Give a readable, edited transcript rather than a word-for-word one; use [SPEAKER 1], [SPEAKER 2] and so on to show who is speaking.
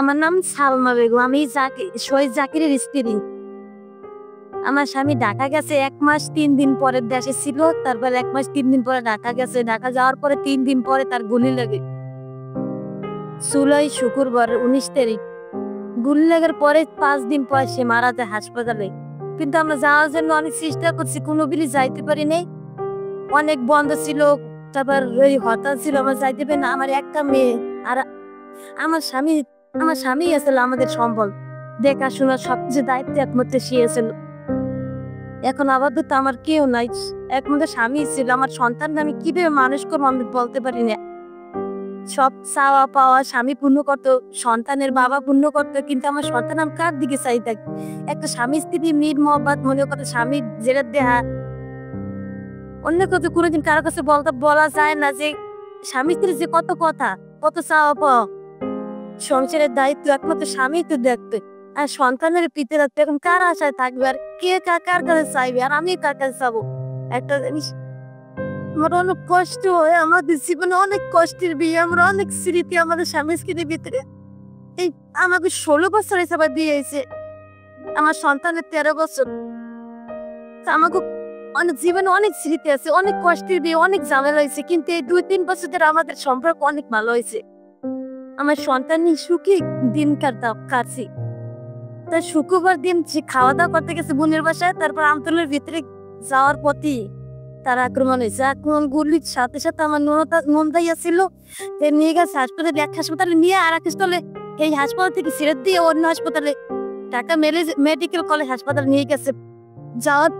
[SPEAKER 1] আমার নাম সালমা বেগম। আমি শহীদ জাকিরের স্ত্রী। আমার স্বামী ঢাকা গেছে 1 মাস 3 দিন পরে দেশে ছিল। তারপর 1 মাস 3 দিন পরে ঢাকা গেছে। ঢাকা যাওয়ার পরে 3 দিন পরে তার গুলি লাগে। জুলাই শুক্রবার 19 তারিখ গুলি লাগার পরে 5 দিন পরে সে মারা যায় হাসপাতালে। কিন্তু আমরা যাওয়ার জন্য অনেক চেষ্টা করছি, কোনো বিলি যাইতে পারি নাই। অনেক বন্ধ ছিল, তারপর ওই হরতাল ছিল, আমরা যাইতে পারি না। আমার একটা মেয়ে আর আমার স্বামী আমার স্বামী আসলে আমাদের সম্বল, দেখাশোনা সবকিছু দায়িত্ব একমাত্র সে ছিল। এখন আপাতত আমার কেউ নাই, একমাত্র স্বামী ছিল। আমার সন্তানকে আমি কিভাবে মানুষ করবো আমি বলতে পারি না। সব চাওয়া পাওয়া স্বামী পূর্ণ করতো, সন্তানের বাবা পূর্ণ করতো, কিন্তু আমার সন্তান আমি কার দিকে চাই থাকি? একটা স্বামী স্ত্রী মিল মহব্বত মনে করতো, স্বামী যেটা দেহা অন্য কথা কোনোদিন কারো কাছে বলা যায় না যে স্বামী স্ত্রীর যে কত কথা, কত চাওয়া পাওয়া। সংসারের দায়িত্ব একমাত্র স্বামী তো দেখবে, আর সন্তানের পিতে রাখতে এখন কার আশায় থাকবে? আর কে কার কাছে চাইবে? আর আমি কার কাছে চাবো? একটা জিনিস আমার অনেক কষ্ট হয়, আমাদের জীবনে অনেক কষ্টের বিয়ে, আমরা অনেক স্মৃতি আমাদের স্বামী স্ত্রীর ভিতরে। এই আমাকে 16 বছর হিসাবে বিয়ে হয়েছে, আমার সন্তানের 13 বছর। আমাকে অনেক জীবনে অনেক স্মৃতি আছে, অনেক কষ্টের বিয়ে, অনেক ঝামেলা হয়েছে, কিন্তু এই 2-3 বছর ধরে আমাদের সম্পর্ক অনেক ভালো হয়েছে। আমার সন্তান নিয়ে সুখী দিন কাটছি। তাই শুক্রবার দিন সে খাওয়া দাওয়া করতে গেছে বোনের বাসায়, তারপর আমতলের ভিতরে যাওয়ার পথে তার আক্রমণ হয়েছে। আক্রমণ গুলির সাথে সাথে আমার নন্দাইয়া ছিল, নিয়ে গেছে হাসপাতালে। এক হাসপাতালে নিয়ে আর এক হাসপাতালে, এই হাসপাতাল থেকে ছেড়ে দিয়ে অন্য হাসপাতালে, ঢাকা মেডিকেল কলেজ হাসপাতালে নিয়ে গেছে। যাওয়ার